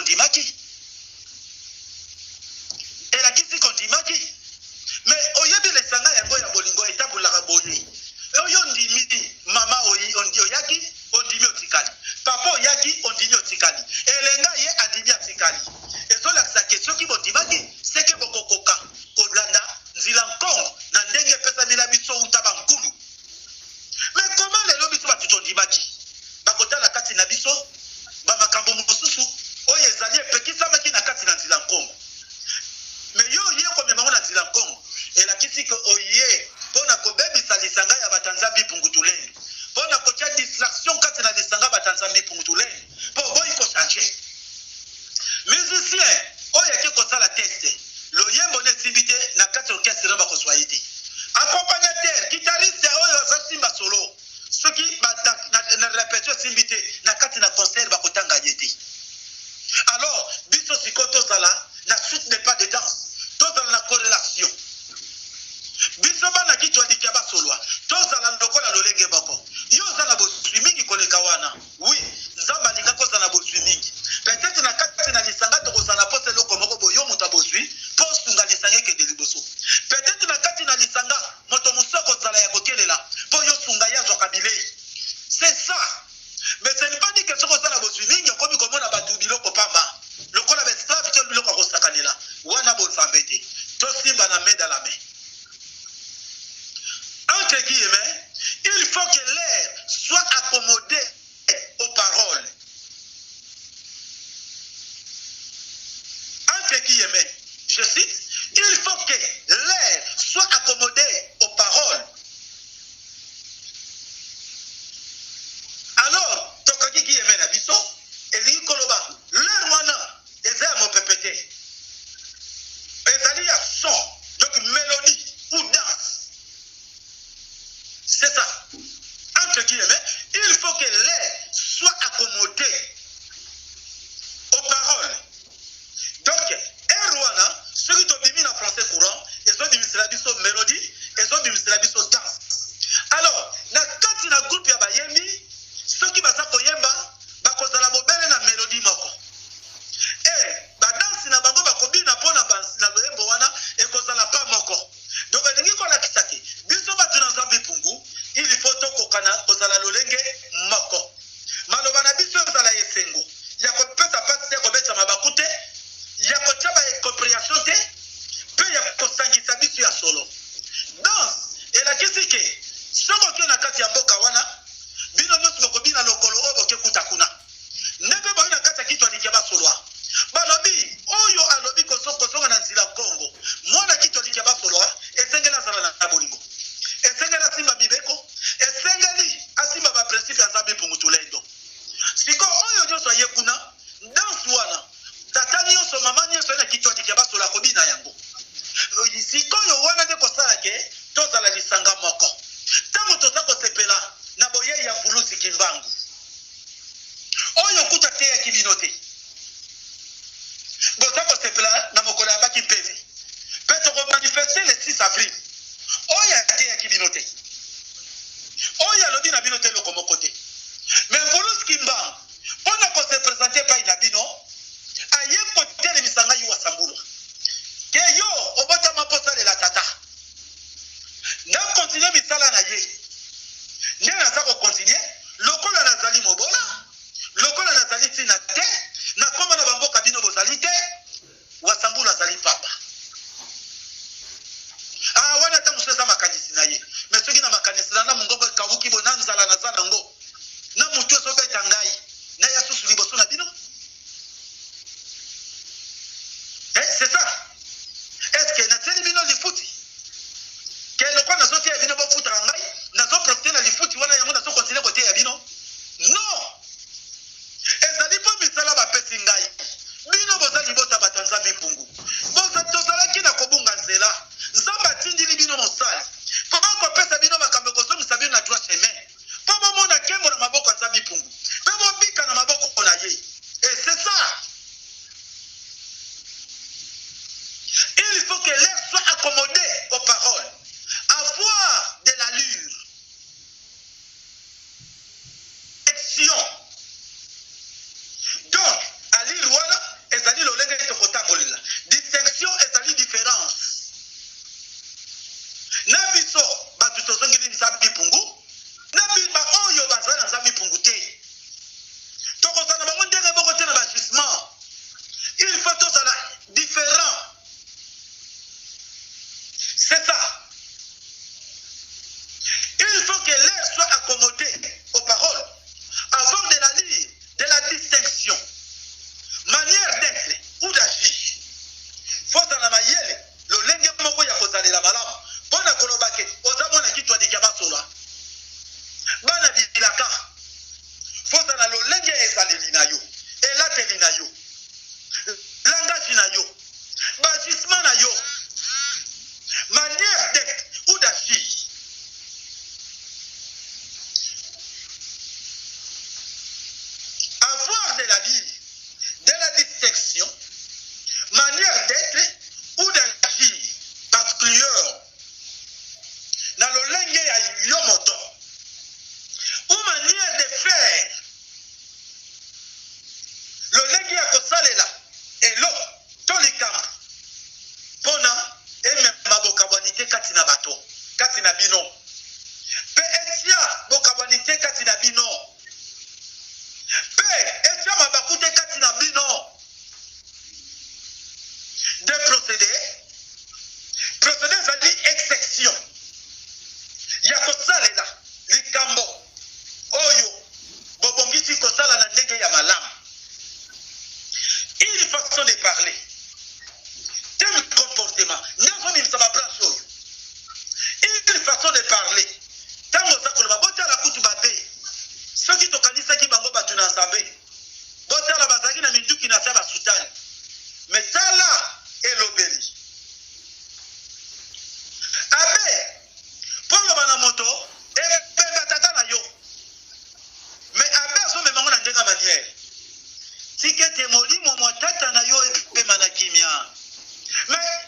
kondimaki. Elakisi kondimaki. Mais oyebi lesanga yango ya bolingo etabulaka boye. Oyo ndimi mama oyi ondi oyaki ondimi otikali. Papa oyaki ondimi otikali. Elenga ye andimi otikali. Ezolakisa question ki bondimaki seke bokokoka kolanda nzila nkongo na ndenge pesa mila biso utaba nkulu. Mais comment lelo biso batutondimaki? Bakotala kati na biso ba makambo mosusu oyo ezali epekisamaki na kati na nzila nkongo. Mais yo ye komemango na nzila nkongo elakisi ko oye pona kobebisa lisanga ya batanzambi pungutuleni. Pona kotia distraction kati na lisanga batanzambi pungutuleni. Po boyi ko changer. Musicien oyo ke kosala teste. Loyembo ne simbite na kati orchestre ba koswayiti. Accompagnateur, guitariste oyo asimba solo. Ceux qui na répétition simbite na kati na concert ba kotanga yeti. Alors, biso sikoto sala na suite n'est pas de danse. Tout dans la corrélation. Biso bana kitwa dikiaba solwa. Tout dans la lokola lolenge bako. Yo zana bo swimming koleka wana. Oui, nzamba linga ko zana bo swimming. Peut-être na kati na lisanga to zana poste loko moko boyo muta bo swi. Poste nga lisanga ke de liboso. Peut-être na kati na lisanga moto musoko zala ya kokelela. Po yo sunga ya zo kabile. C'est ça. Mais ce n'est pas dit que ce qu'on a besoin de comme on a battu biloko pamba. Le qu'on a besoin de faire biloko kosakanela. Wana bon s'embêter. Tout simba na main dans la main. Entre guillemets, il faut que l'air soit accommodé aux paroles. Entre guillemets, je cite, il faut que l'air soit accommodé aux paroles. Alors, tokaki ki yeme na biso, eli koloba, l'air wana, eza mo pepete. Ezali ya son, donc mélodie ou danse. C'est ça. Entre guillemets, il faut que l'air soit accommodé aux paroles. Donc, air wana, ceux qui ont mis en français courant, ils ont dit la biso mélodie, ils ont dit la biso danse. Alors, na kati na groupe ya bayembi, ceux qui baza koyemba bakozala bobele na mélodie moko. Ba danse na bango bakobina pona na loyembo wana ekozala pa moko. Donc elingi kola kisaki. Biso batu na nzambe pungu, il faut to kokana kozala lolenge moko. Maloba na biso ezala esengo. Ya kopesa pasi ya kobeta mabakute, ya kochaba compréhension te, pe ya kosangisa biso ya solo. Danse elakisi ke soko ke na kati ya mboka wana bino nyonso bokobina lokolo oyo bokekuta kuna. Nebe boyi na kati ya kitwa likiaba solwa. Balobi oyo alobi kosonga na nzila Kongo. Mwana kitwa likiaba solwa esengela zala na bolingo. Esengela simba mibeko. Esengeli asimba ba principe ya nzambe pungutulendo. Siko oyo nyonso aye kuna danse wana. Tata nyonso mama nyonso na kitwa likiaba solwa kobina yango. Siko yo wana de kosala ke tozala lisanga moko. Tango toza kosepela na boye ya bulusi kimbangu. Oyo kuta te ya kibinote. Boza kosepela na mokolo ya baki mpezi. Peto ko manifester le 6 avril. Oyo te ya kibinote. Oyo lobi na binote loko mokote. Mais bulusi kimbangu ona ko se présenter pa ina bino aye kote le misanga yu wasambulwa. Ke yo obota maposa le la tata. Na continuer misala na ye. Nde naza kokontinue lokola nazali mobola lokola nazali tina te na koma na bamboka bino bozali te wasambula azali papa. Wana ta museza makanisi na ye mais soki na makanisi na mungongo kawuki bonanzala na zana ngo na mutu ezobeta ngai na ya susu liboso na bino. C'est ça. Est-ce que nateli bino lifuti kele kwa nazote ya bino bofuta ngai nazo profiter na lifuti wana yango nazo continuer kote ya bino. Non. Ezali po misala ba pesi ngai. Bino bozali bota batanzambi pungu. Boza tozala kina kobunga nzela. Nzamba tindili bino mosali. Po ko pesa bino makambo kozo msabi na droit chemin. Po mona kembo na maboko nzambi pungu. Po bika na maboko na ye. Et c'est ça. Il faut que l'air soit accommodé aux paroles. Avoir de l'allure. Action. Donc, à lire voilà, Il faut tout ça différent. C'est ça. Il faut que l'air soit accommodé aux paroles avant de la lire, de la distinction, manière d'être ou d'agir. Faut dans la mayele, le lenge moko ya kozali la malamu. Pona kolobake, ozamo na kitwa di kabasola. Bana di laka. Faut dans le lenge ezali na yo, elateli na yo, langage na yo, bâtissement na yo, manière d'être ou d'agir. Avoir de la vie, de la distinction, manière d'être ou d'agir particulière dans le langue ya yomoto ou manière de faire le langue ya kosalela elo tolikam pona eme mabokabwanite kati na bato kati na bino pe etia bokabwanite kati na bino pe etia mabakute kati na bino. De procédés ça dit exception. Ya kosala la likambo oyo bobongisi kosala na ndenge ya malamu. Une façon de parler, un comportement, une façon de parler. Tango sa koloba bota la kutu babe. Soki to kanisa ki bango batu na nsambe. Bota la bazaki na minduki na saba sultani. Metala elobeli. Abe, polo bana moto, ebe tata na yo. Mais abe so me mango na ndenga manière. Tikete molimo mwa tata na yo ebe manakimia. Mais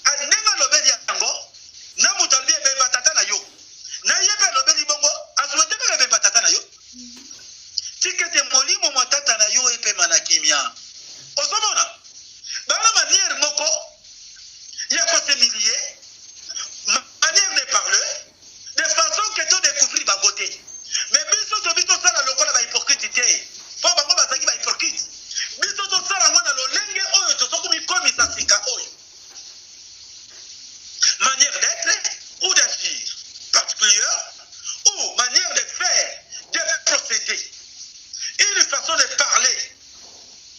anenga lobeli yango, na mutalbi ebe tata na yo. Na yebe lobeli bongo, asuweteka ebe tata na yo. Tikete molimo mwa tata na yo ebe manakimia. Osomona? Dans la manière moko, il y a quoi s'humilier, manière de parler, de façon que tu découvres ma beauté. Mais biso to bito sala lokola ba hypocrite. Faut bango bazaki ba hypocrite. Biso to sala ngona lo lenge oyo to sokumi komi sasika oyo. Manière d'être ou d'agir particulière ou manière de faire, de procéder. Une façon de parler.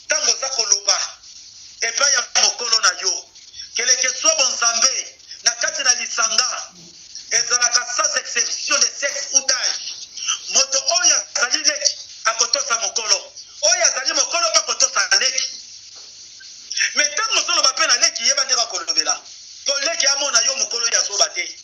Tango sa koloba. Et pas ya mokolo na yo. Quel que soit bon zambé, na kati na lisanga, ezalaka sans exception de sexe ou d'âge. Moto oya zali leki, akotosa mokolo. Oya zali mokolo pa kotosa leki. Mais tant que solo bape na leki, yeba ndeka kolobela. Po leki amona yo mokolo ya soba te.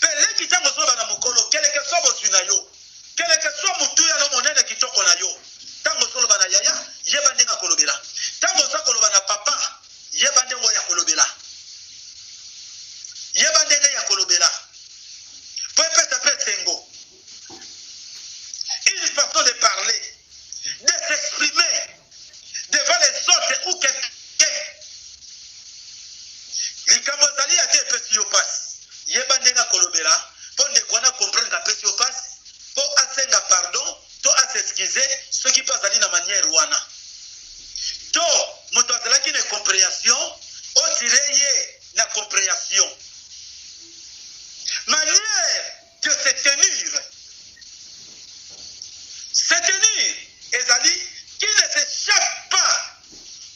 Pe leki tango soba na mokolo, quel que soit bosu na yo. Quel que soit mutu ya no monene kitoko na yo. Tango solo bana yaya, yeba ndeka kolobela. Tango sa koloba na papa, yeba ndengo ya kolobela. Yeba ndenge ya kolobela. Po epesa pe sengo. Une façon de parler, de s'exprimer devant les autres ou quelqu'un. Likambo zali ya te epesi yo passe. Yeba ndenge ya kolobela, po ndekwana comprendre ka pesi yo passe, po asenga pardon, to s'excuser, ce qui passe ali na manière wana. To, moto azalaki na compréhension, o tireye na compréhension. Manière de se tenir. Se tenir, ezali, qui ne s'échappe pas,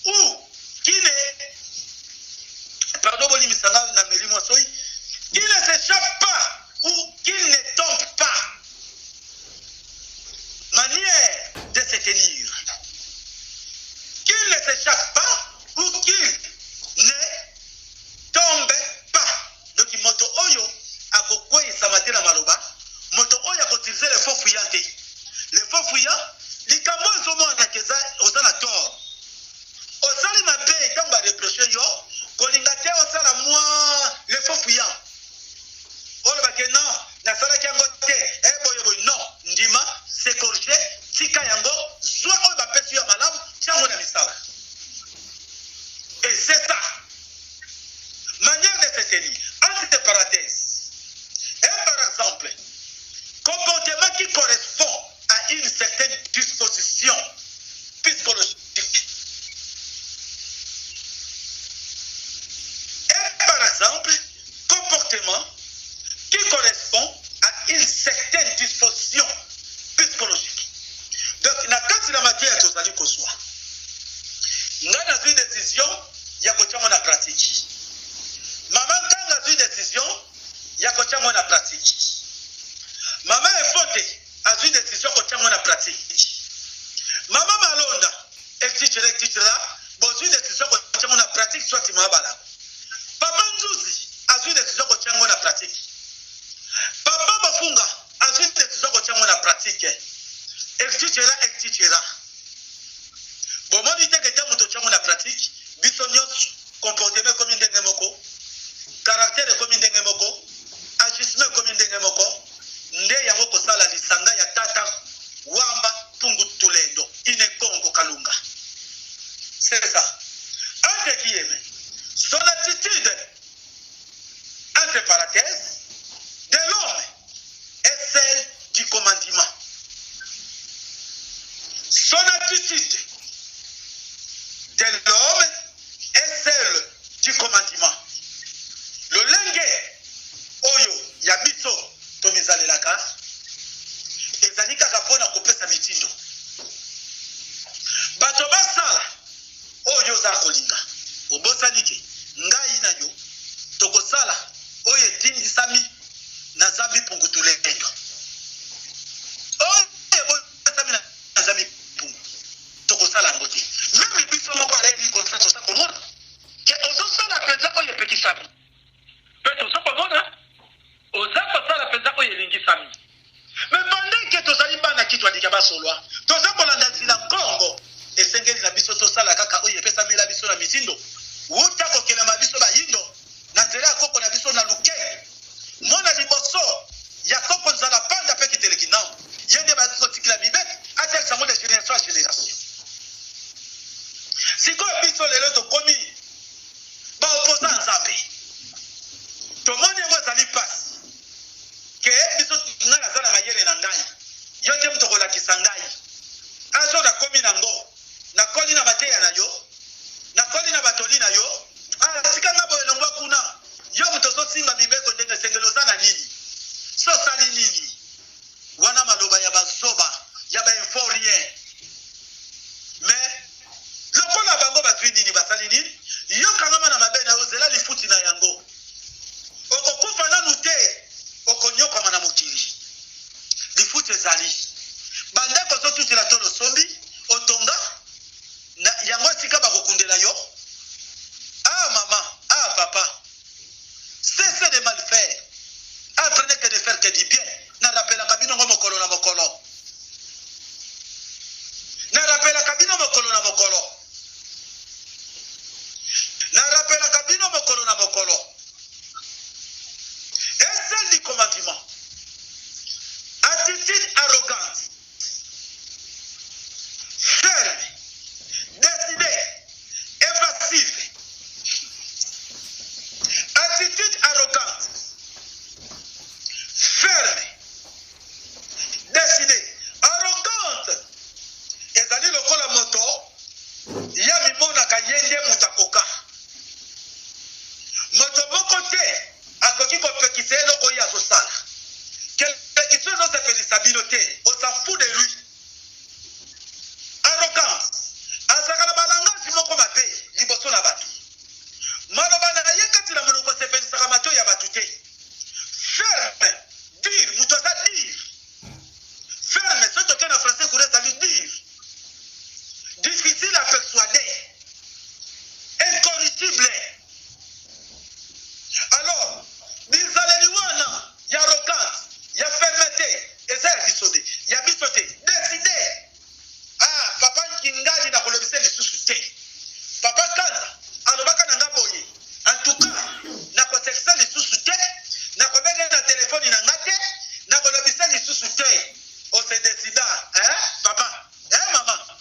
ou qui ne, pardon, boli misanga na meli mwasoi, qui ne s'échappe pas, ou qui ne tombe pas. Manière de se tenir. Qu'il ne s'échappe pas ou qu'il ne tombe pas. Donc, moto oyo, a kokwe samate na maloba, moto oyo a utiliser les faux fuyants. Les faux fuyants, les camos sont moins attaqués aux anators. Au sali ma paix, quand on va reprocher yo, kolingate au sala moi, les faux fuyants. Oh, le baké non, na sala qui angote, eh boy boy, non, ndima, c'est corrigé, tika yango, soit on va péter à malam, tiens on a mis ça. Et c'est ça. Manière de se tenir. Entre parenthèses. Et par exemple, comportement qui correspond à une certaine disposition psychologique. exemple, comportement qui correspond à une certaine disposition psychologique. Donc, na kati la matière tozali kozwa. Nga nazwi décision ya kochango na pratique. Mama kanga nazwi décision ya kochango na pratique. Mama efote azwi décision kochango na pratique. Mama malonda ektichera bozwi décision kochango na pratique soit mabala. Papa nzuzi azwi décision kochango na pratique. Papa bafunga azwi décision kochango na pratique. Ektichera. Bon, moi, je dis que tu as pratique, bisognos comportement comme une dengemoko, caractère comme une dengemoko, agissement comme une dengemoko, nde yamoko sala lisanga ya tata, wamba, pungu tuledo, inekongo kalunga. C'est ça. Entre qui aime, son attitude, entre parenthèses, de l'homme est celle du commandement. Son attitude de l'homme est celle du commandement. Le lingue, oyo, yabiso, tomizale laka, ezanika kapona kopesa mitindo. Bato basala, oyo za kolinga, obosanike, ngai na yo, tokosala, oyo tindi sami, na zambi pungutule endo. Oyo bosami na zambi pungu, tokosala ngote. Même biso moko ali kontra to sa komona ke ozosala penza oyo petit sami pe to sa komona ozakosala penza oyo elingi sami mais pendant que tozali bana kitwa dikaba solwa tozakolanda nzela Kongo esengeli na biso tosala kaka oyo epesa mila biso na mitindo uta kokela mabiso bayindo na nzela koko na biso na luke mona liboso ya koko nzala panda pe kiteleki nao yende bazo tikila mibet atel sango de génération à génération. Si quoi biso lelo to komi ba opposant nzambe to moni ngo zali pass ke biso ngala zala mayele na ngai yote mto kola kisangai aso na komi nango na koli na mateya na yo na koli na batoli na yo sikanga bo elongwa kuna yo mto so simba bibeko ndenge sengelo sana nini so sali nini wana maloba ya basoba ya ba informien mais lokola bango bazwi nini basali nini yo kangama na mabe na ozela lifuti na yango okokufa nanu te okonyokama na mokili lifuti ezali bandeko zotutila tolo sombi otonga na yango esika bakokundela yo mama papa cessez de mal faire apprenez que de faire que du bien na rappelaka bino ngo mokolo na mokolo na rappelaka bino mokolo na mokolo na rappelaka bino mokolo na mokolo et celle du commandement attitude arrogante ferme décidée évasive attitude arrogante ferme décidée arrogante ezali lokola moto ya mimonaka yende mutakoka moto moko te akoki kopekisa eloko oyo azosala kelekisi oyo ozopelisa bino te s'en fout de lui arrogance azalaka na balangasi moko mabe liboso na bato maloba na ye kati na monoko osepelisaka mato ya bato te ferme dire moto aza dire ferme soki toke na français kure ezali dire difficile à persuader incorrigible. Alors, bizaleli wana ya arrogance ya fermeté eza ya bisote ya bisote décidé papa nkingali na kolobisa lisusu te papa kanza alobaka na nga boye en tout cas na kosekisa lisusu te na kobenge na telefoni na nga te na kolobisa lisusu te ose décida papa mama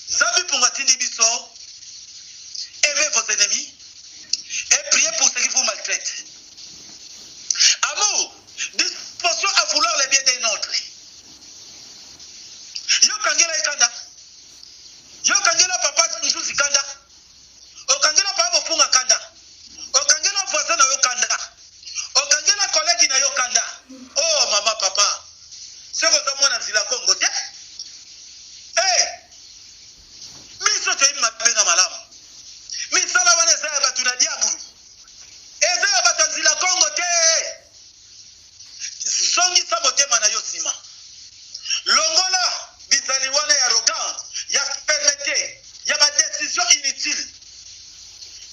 Zambi punga tindi biso aimez vos ennemis et priez pour ceux qui vous maltraitent. Amour, disposition à vouloir le bien d'un autre. Yo kangela ikanda. Yo kangela papa njuzi kanda. O kangela papa mofunga kanda. biso to mabena malamu misala wana eza ya bato na diabulu eza ya bato nzila Kongo te zongisa motema na yo nsima longola bizali wana ya arrogance ya fermeté ya badécision inutile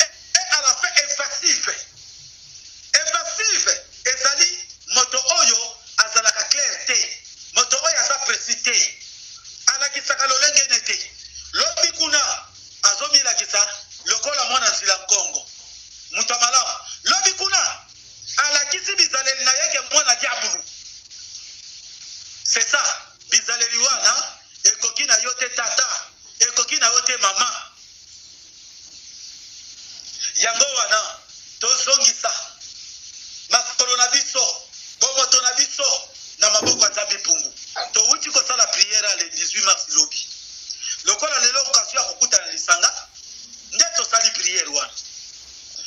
et à la fin évasive ezali moto oyo azalaka clair te moto oyo aza précis te alakisaka lolenge ene te lobi kuna azomilakisa lokola mwana nzila Kongo moto malamu lobi kuna alakisi bizaleli na yeke mwana diabulu c'est ça bizaleli wana ekoki na yo te tata ekoki na yo te mama yango wana tozongisa makolo na biso bomoto na biso na maboko ya Nzambe pungu towuti kosala prière le 18 mars lobi lokola lelo okazio ya kokutana lisanga nde tosali prière wana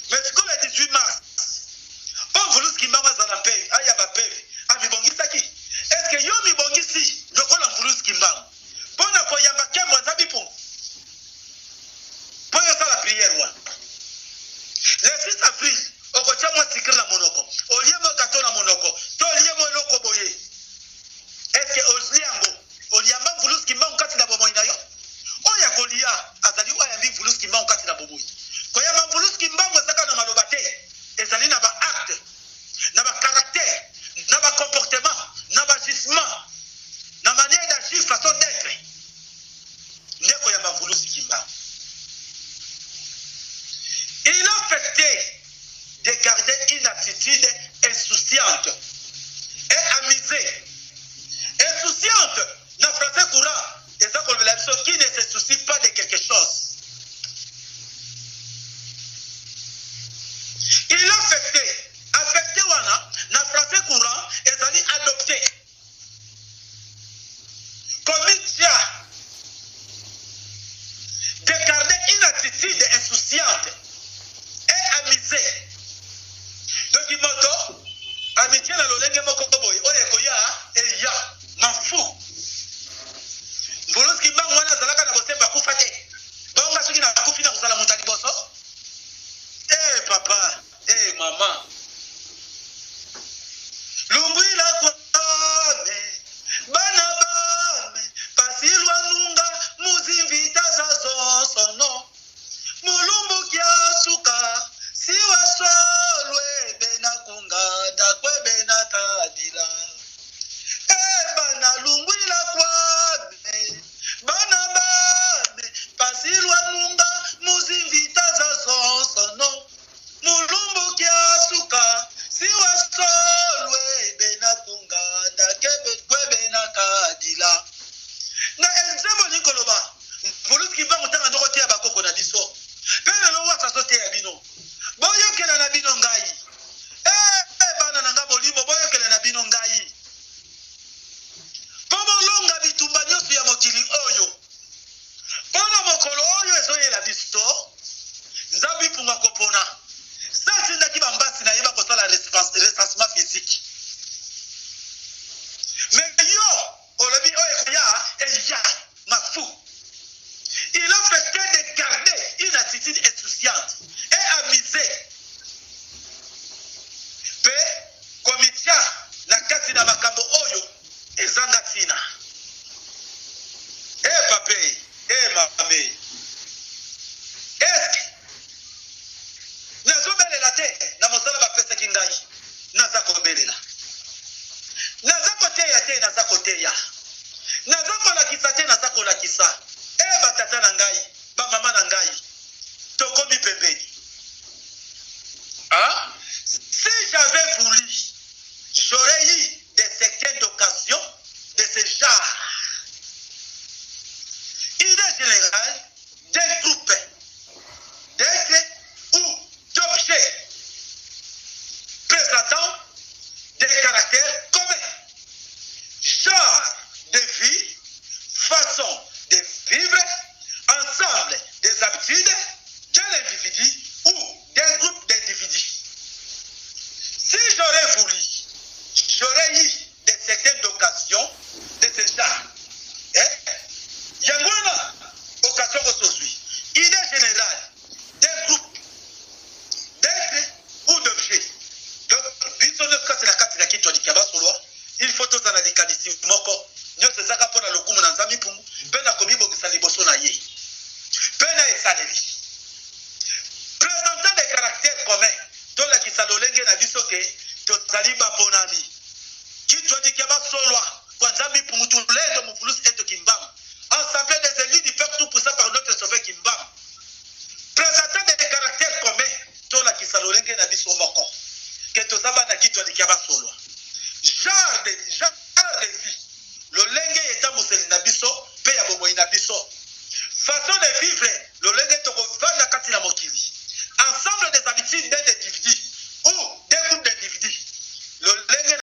mais sikoyo le 18 mars po Mvuluzi Kimbangu azala mpe aya bapeve amibongisaki eske yo mibongisi lokola Mvuluzi Kimbangu mpona koyamba nkembo ya Nzambe pungu mpo yosala prière wana le 6 avril okotia mwa sikiri na monoko olie mo gato na monoko to olie mo eloko boye eske olie yango oliamba Mvuluzi Kimbangu kati na bomoi na yo oyo akolia azali oyo ayambi Mvuluzi Kimbangu kati na bomoi koyamba Mvuluzi Kimbangu ezaka na maloba te ezali na baacte na bacaractère na bacomportement na bagissement na manière d'agir façon d'être nde koyamba Mvuluzi Kimbangu. Il a affecté de garder une attitude insouciante et amusée. Insouciante, dans le français courant, qui ne se soucie pas de quelque chose. Il a affecté wana, dans le français courant, et allait adopter. Comme il de garder une attitude insouciante et amusée. Donc il moto amitié na lolenge moko boy oye koya eya mafu Mvuluzi Kimbangu wana zalaka na bosemba kufa te bonga soki na kufi na kusala mutali boso papa mama lumbwila kwame bana bame pasilwa nunga muzimvita za zonsono mulumbu kya suka siwa solwe bena kungada kwe bena tadila bana lungwila kwame bana bame pasilwa nunga muzimvita za zonsono mulumbu kya suka siwa solwe bena kungada kwe bena kadila na enzembo nikoloba Mvuluzi Kimbangu tanga ndoko tia bakoko na biso pele lo wasa sote ya bino boyokela na bino ngai bana nanga bolimo boyokela na bino ngai pomo longa bitumba nyonso ya mokili oyo pona mokolo oyo ezoyela biso Nzambe punga kopona sasi ndaki bambasi na yeba kosala recensement physique mais yo olobi oyo koya eya mafu. Il a fait de garder une attitude insouciante et amusée. Pe komitia na kati na makambo oyo ezanga tina. Pape, mame. Eske nazobelela te na mosala bapesa kingai naza kobelela. Naza koteya te naza koteya. Naza kolakisa te naza kolakisa. Batata na ngai, ba mama na ngai, tokomi pembeni. Si j'avais voulu, j'aurais eu des certaines occasions de ce genre. Idée générale d'un groupe, d'êtres ou d'objets présentant des caractères communs, genre de vie, façon de vivre ensemble des habitudes d'un individu ou d'un groupe d'individus. Si j'aurais voulu, j'aurais eu de certaines occasions de ce genre. Yangwana, occasion aujourd'hui. ke totaliba ponami kitu adiki basolwa kwa nzambi pumutu lendo mufulusi eto kimbam ensemble des élus du peuple tout poussé par notre sauveur kimbam présentant des caractères communs tola kisalolenge na biso moko ke tozaba na kitu adiki basolwa genre de vie lolenge eta museli na biso pe ya bomoi na biso façon de vivre lolenge tokovanda kati na mokili ensemble des habitudes des individus ou des groupes d'individus lolenge